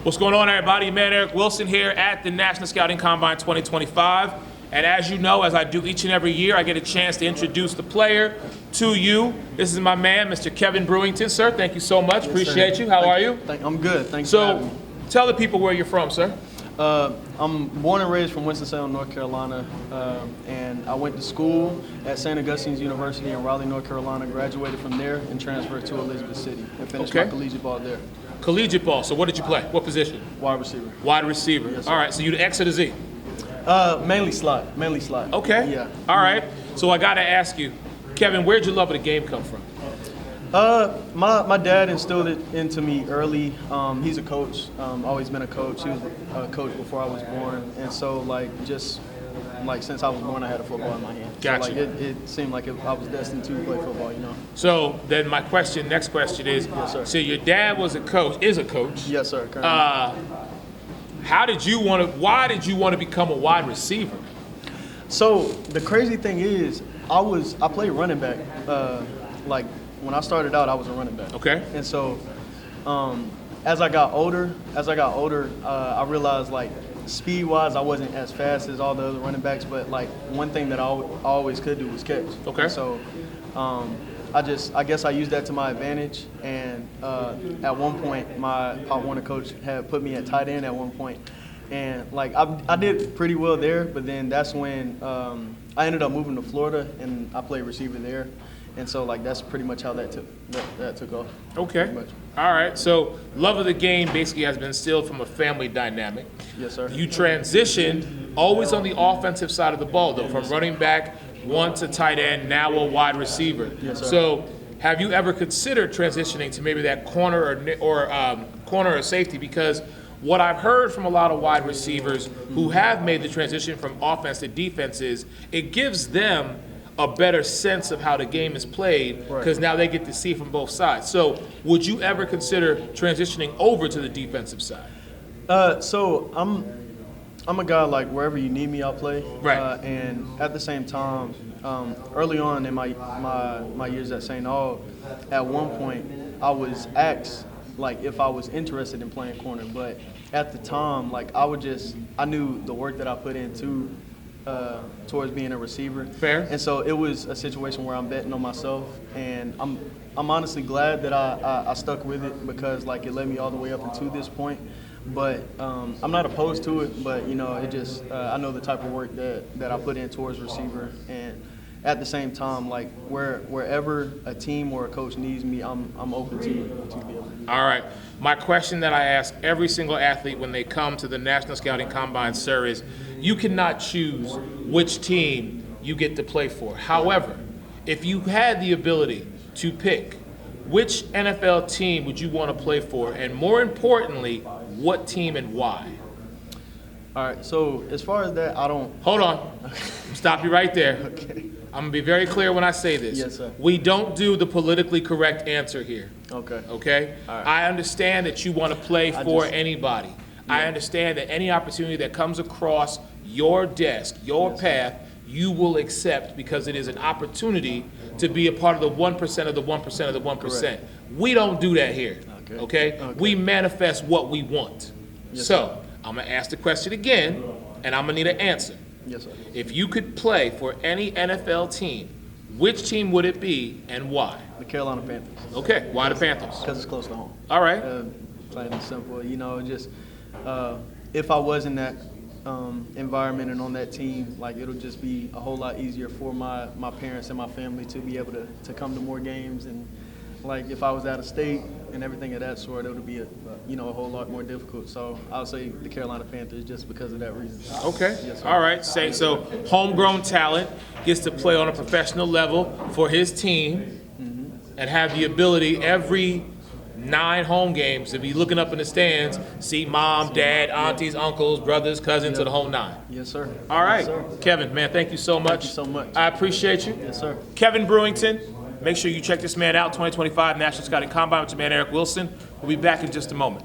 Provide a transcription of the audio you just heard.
What's going on, everybody? Man, Eric Wilson here at the National Scouting Combine 2025. And as you know, as I do each and every year, I get a chance to introduce the player to you. This is my man, Mr. Kevin Brewington. Sir, thank you so much. Yes, appreciate you. How are you? I'm good. Thanks for having me. Tell the people where you're from, sir. I'm born and raised from Winston-Salem, North Carolina, and I went to school at St. Augustine's University in Raleigh, North Carolina, graduated from there, and transferred to Elizabeth City and finished my collegiate ball there. Collegiate ball. So what did you play? What position? Wide receiver. Wide receiver. Yes, sir. All right, so you the X or the Z? Mainly slot. Mainly slot. Okay. Yeah. All right. So I got to ask you, Kevin, where'd your love of the game come from? My dad instilled it into me early. He's a coach. Always been a coach. He was a coach before I was born, and so since I was born, I had a football in my hand. Gotcha. So it seemed like I was destined to play football, you know. So then my next question is, yes, sir. So your dad is a coach. Yes, sir. Why did you want to become a wide receiver? So the crazy thing is, I played running back. When I started out, I was a running back. Okay. And so, as I got older, I realized speed-wise, I wasn't as fast as all the other running backs. But one thing that I always could do was catch. Okay. And so, I guess I used that to my advantage. And at one point, my Pop Warner coach had put me at tight end at one point. And I did pretty well there, but then that's when I ended up moving to Florida, and I played receiver there. And so that's pretty much how that took off. Okay. All right. So love of the game basically has been instilled from a family dynamic. Yes, sir. You transitioned always on the offensive side of the ball, though, from running back one to tight end, now a wide receiver. Yes, sir. So have you ever considered transitioning to maybe that corner or safety? Because what I've heard from a lot of wide receivers who have made the transition from offense to defense is it gives them a better sense of how the game is played because now they get to see from both sides. So would you ever consider transitioning over to the defensive side? So I'm a guy wherever you need me, I'll play. Right. And at the same time, early on in my years at St. Aug, at one point I was asked if I was interested in playing corner, but at the time I knew the work that I put into towards being a receiver. Fair. And so it was a situation where I'm betting on myself, and I'm honestly glad that I stuck with it because it led me all the way up until this point. But I'm not opposed to it, but it just I know the type of work that I put in towards receiver, and at the same time wherever a team or a coach needs me, I'm open to be able to do. All right. My question that I ask every single athlete when they come to the National Scouting Combine, sir, is you cannot choose which team you get to play for. However, if you had the ability to pick, which NFL team would you want to play for? And more importantly, what team and why? All right, so as far as that, I don't... Hold on. Stop you right there. Okay. I'm going to be very clear when I say this. Yes, sir. We don't do the politically correct answer here. Okay. Okay? All right. I understand that you want to play for anybody. Yeah. I understand that any opportunity that comes across your desk, your path, you will accept because it is an opportunity to be a part of the 1% of the 1% of the 1%. Correct. We don't do that here. Okay? We manifest what we want. Yes, so, I'm going to ask the question again, and I'm going to need an answer. Yes, sir. If you could play for any NFL team, which team would it be and why? The Carolina Panthers. Okay, why the Panthers? Because it's close to home. All right. Plain and simple. If I was in that environment and on that team, it'll just be a whole lot easier for my parents and my family to be able to come to more games. And if I was out of state and everything of that sort, it would be a whole lot more difficult. So I'll say the Carolina Panthers just because of that reason. Okay. Yes, sir. All right. So homegrown talent gets to play on a professional level for his team and have the ability every 9 home games to be looking up in the stands, see mom, dad, aunties, uncles, brothers, cousins, to the whole 9. Yes, sir. All right. Yes, sir. Kevin, man, thank you so much. Thank you so much. I appreciate you. Yes, sir. Kevin Brewington. Make sure you check this man out, 2025 National Scouting Combine with your man Eric Wilson. We'll be back in just a moment.